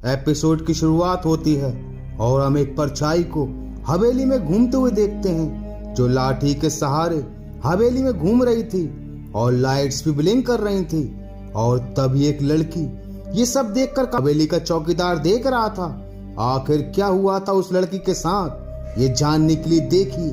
Episode की शुरुआत होती है और हम एक परछाई को हवेली में घूमते हुए देखते हैं, जो लाठी के सहारे हवेली में घूम रही थी और लाइट्स भी ब्लिंक कर रही थी। और तभी एक लड़की ये सब देखकर हवेली का चौकीदार देख रहा था। आखिर क्या हुआ था उस लड़की के साथ, ये जानने के लिए देखिए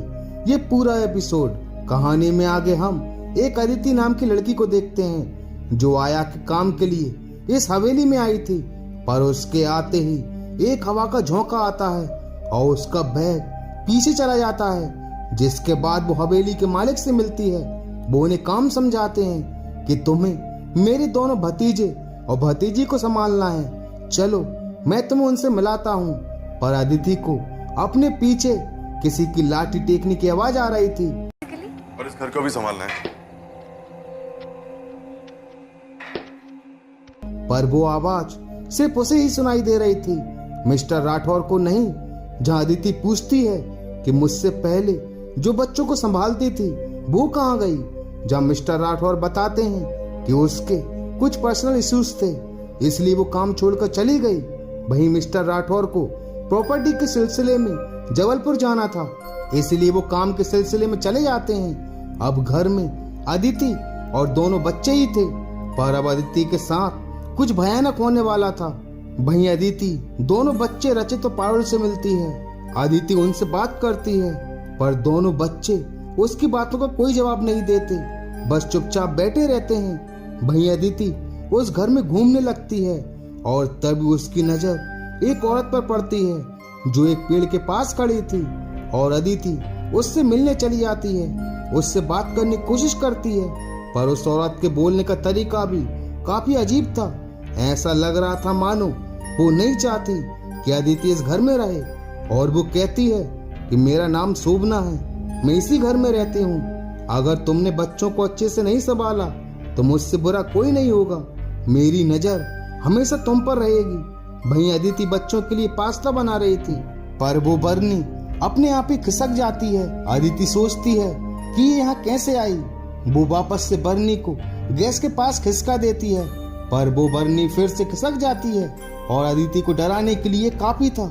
ये पूरा एपिसोड। कहानी में आगे हम एक अदिति नाम की लड़की को देखते हैं, जो आया के काम के लिए इस हवेली में आई थी। पर उसके आते ही एक हवा का झोंका आता है और उसका बैग पीछे चला जाता है, जिसके बाद वो हवेली के मालिक से मिलती है। वो उन्हें काम समझाते हैं कि तुम्हें मेरे दोनों भतीजे और भतीजी को संभालना है, चलो मैं तुम्हें उनसे मिलाता हूँ। पर अदिति को अपने पीछे किसी की लाठी टेकने की आवाज आ रही थी। और इस घर को भी संभालना है। पर वो आवाज सिर्फ उसे ही सुनाई दे रही थी, मिस्टर राठौर को नहीं। जहाँ अदिति पूछती है कि मुझसे पहले जो बच्चों को संभालती थी वो कहाँ गई, जहाँ मिस्टर राठौर बताते हैं कि उसके कुछ पर्सनल इश्यूज थे, इसलिए वो काम छोड़कर चली गई। वहीं मिस्टर राठौर को प्रॉपर्टी के सिलसिले में जबलपुर जाना था, इसलिए वो काम के सिलसिले में चले जाते हैं। अब घर में अदिति और दोनों बच्चे ही थे, पर अब अदिति के साथ कुछ भयानक होने वाला था। वहीं अदिति दोनों बच्चे रचित और पारुल से मिलती है। अदिति उनसे बात करती है, पर दोनों बच्चे उसकी बातों का कोई जवाब नहीं देते, बस चुपचाप बैठे रहते हैं। वहीं अदिति उस घर में घूमने लगती है और तभी उसकी नजर एक औरत पर पड़ती है, जो एक पेड़ के पास खड़ी थी। और अदिति उससे मिलने चली जाती है, उससे बात करने की कोशिश करती है, पर उस औरत के बोलने का तरीका भी काफी अजीब था। ऐसा लग रहा था मानो वो नहीं चाहती कि अदिति इस घर में रहे। और वो कहती है कि मेरा नाम शोभना है, मैं इसी घर में रहती हूँ। अगर तुमने बच्चों को अच्छे से नहीं संभाला तो मुझसे बुरा कोई नहीं होगा, मेरी नजर हमेशा तुम पर रहेगी। वहीं अदिति बच्चों के लिए पास्ता बना रही थी, पर वो बर्नी अपने आप ही खिसक जाती है। अदिति सोचती है कि ये यहाँ कैसे आई। वो वापस से बर्नी को गैस के पास खिसका देती है, पर वो बर्नी फिर से खिसक जाती है और अदिति को डराने के लिए काफी था।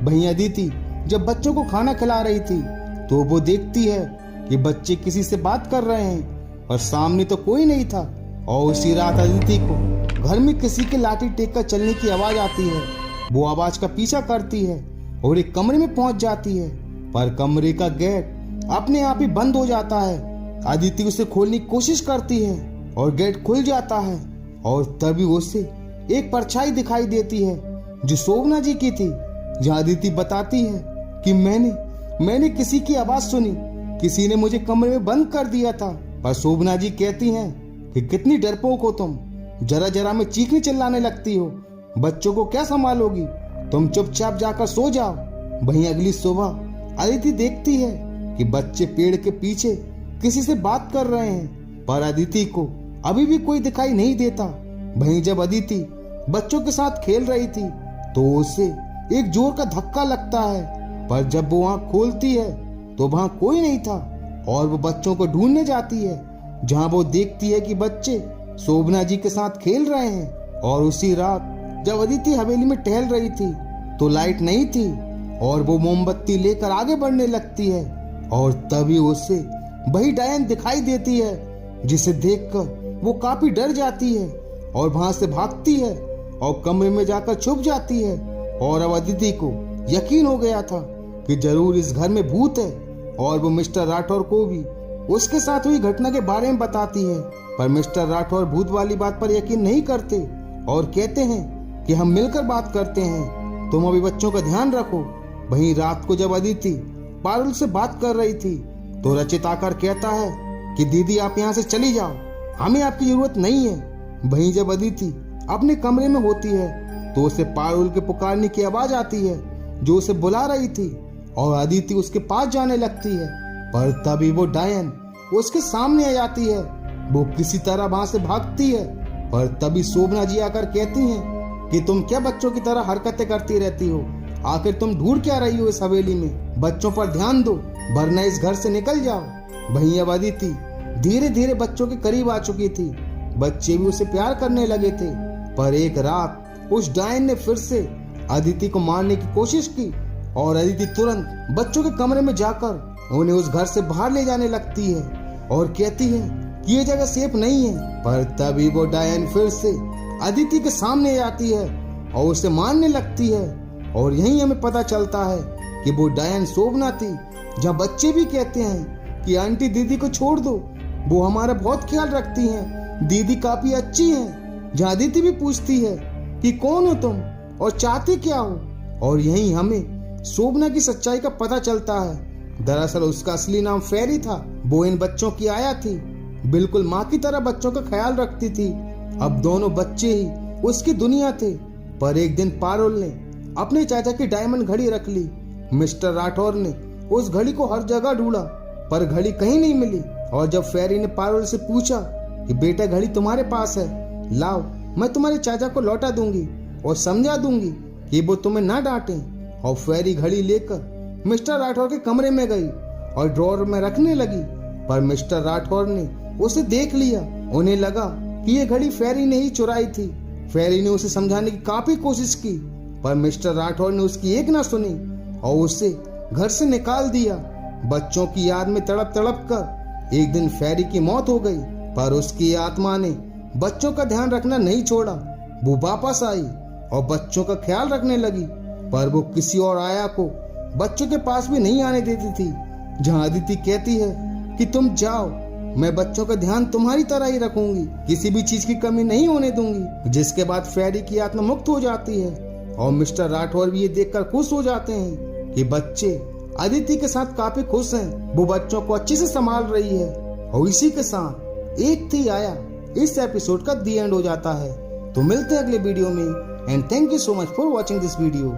वहीं अदिति जब बच्चों को खाना खिला रही थी तो वो देखती है कि बच्चे किसी से बात कर रहे हैं, और सामने तो कोई नहीं था। और उसी रात अदिति को घर में किसी के लाठी टेक कर चलने की आवाज आती है। वो आवाज का पीछा करती है और एक कमरे में पहुंच जाती है, पर कमरे का गेट अपने आप ही बंद हो जाता है। अदिति उसे खोलने की कोशिश करती है और गेट खुल जाता है, और तभी उसे एक परछाई दिखाई देती है, जो शोभना जी की थी। जहाँ अदिति बताती है कि मैंने किसी की आवाज सुनी, किसी ने मुझे कमरे में बंद कर दिया था। पर शोभना जी कहती हैं कि कितनी डरपोक हो तुम, जरा जरा में चीखने चिल्लाने लगती हो, बच्चों को क्या संभालोगी, तुम चुपचाप जाकर सो जाओ। वहीं अगली सुबह अदिति देखती है कि बच्चे पेड़ के पीछे किसी से बात कर रहे हैं, पर अदिति को अभी भी कोई दिखाई नहीं देता। वहीं जब अदिति बच्चों के साथ खेल रही थी तो उसे एक जोर का धक्का लगता है, पर जब वो आंख खोलती है तो वहां कोई नहीं था। और वो बच्चों को ढूंढने जाती है, जहां वो देखती है कि बच्चे शोभना जी के साथ खेल रहे हैं। और उसी रात जब अदिति हवेली में टहल रही थी तो लाइट नहीं थी, और वो मोमबत्ती लेकर आगे बढ़ने लगती है। और तभी उसे वही डायन दिखाई देती है, जिसे देखकर वो काफी डर जाती है और वहां से भागती है और कमरे में जाकर छुप जाती है। और अब अदिति को यकीन हो गया था कि जरूर इस घर में भूत है, और वो मिस्टर राठौर को भी उसके साथ हुई घटना के बारे में बताती है। पर मिस्टर राठौर भूत वाली बात पर यकीन नहीं करते और कहते हैं कि हम मिलकर बात करते हैं, तुम अभी बच्चों का ध्यान रखो। वहीं रात को जब अदिति पारुल से बात कर रही थी तो रचित आकर कहता है कि दीदी आप यहाँ से चली जाओ, हमें आपकी जरूरत नहीं है। वहीं जब अदिति अपने कमरे में होती है तो उसे पारुल के पुकारने की आवाज आती है, जो उसे बुला रही थी, और अदिति उसके पास जाने लगती है। पर तभी वो डायन उसके सामने आ जाती है। वो किसी तरह वहां से भागती है, पर तभी शोभना जी आकर कहती हैं कि तुम क्या बच्चों की तरह हरकतें करती रहती हो, आखिर तुम ढूंढ क्या रही हो इस हवेली में, बच्चों पर ध्यान दो वरना इस घर से निकल जाओ। वहीं अब अदिति धीरे धीरे बच्चों के करीब आ चुकी थी, बच्चे भी उसे प्यार करने लगे थे। पर एक रात उस डायन ने फिर से अदिति को मारने की कोशिश की और अदिति तुरंत बच्चों के कमरे में जाकर उन्हें उस घर से बाहर ले जाने लगती है और कहती है कि ये जगह सेफ नहीं है। पर तभी वो डायन फिर से अदिति के सामने आती है और उसे मारने लगती है और यहीं हमें पता चलता है कि वो डायन शोभना थी, जहाँ बच्चे भी कहते हैं कि आंटी दीदी को छोड़ दो, वो हमारा बहुत ख्याल रखती हैं, दीदी काफी अच्छी हैं। जहाँ अदिति भी पूछती है कि कौन हो तुम और चाहते क्या हो, और यहीं हमें शोभना की सच्चाई का पता चलता है। दरअसल उसका असली नाम फेरी था। वो इन बच्चों की आया थी, बिल्कुल माँ की तरह बच्चों का ख्याल रखती थी। अब दोनों बच्चे ही उसकी दुनिया थे। पर एक दिन पारुल ने अपने चाचा की डायमंड घड़ी रख ली। मिस्टर राठौर ने उस घड़ी को हर जगह ढूंढा पर घड़ी कहीं नहीं मिली। और जब फेरी ने पारुल से पूछा कि बेटा घड़ी तुम्हारे पास है, लाओ मैं तुम्हारे चाचा को लौटा दूंगी और समझा दूंगी कि वो तुम्हें ना डांटे। और फेरी घड़ी लेकर मिस्टर राठौर के कमरे में गई और ड्रॉर में रखने लगी। पर मिस्टर राठौर ने उसे देख लिया। उन्हें लगा कि ये घड़ी फेरी ने ही चुराई थी। फेरी ने उसे समझाने की काफी कोशिश की पर मिस्टर राठौर ने उसकी एक ना सुनी और उसे घर से निकाल दिया। बच्चों की याद में तड़प तड़प कर एक दिन फेरी की मौत हो गई। पर उसकी आत्मा ने बच्चों का ध्यान रखना नहीं छोड़ा। वो वापस आई और बच्चों का ख्याल रखने लगी। पर वो किसी और आया को बच्चों के पास भी नहीं आने देती थी। जहाँ अदिति कहती है कि तुम जाओ, मैं बच्चों का ध्यान तुम्हारी तरह ही रखूंगी, किसी भी चीज की कमी नहीं होने दूंगी। जिसके बाद फेरी की आत्मा मुक्त हो जाती है और मिस्टर राठौर भी ये देखकर खुश हो जाते हैं कि बच्चे अदिति के साथ काफी खुश हैं। वो बच्चों को अच्छे से संभाल रही है। और इसी के साथ एक थी आया इस एपिसोड का दी एंड हो जाता है। तो मिलते हैं अगले वीडियो में and thank you so much for watching this video.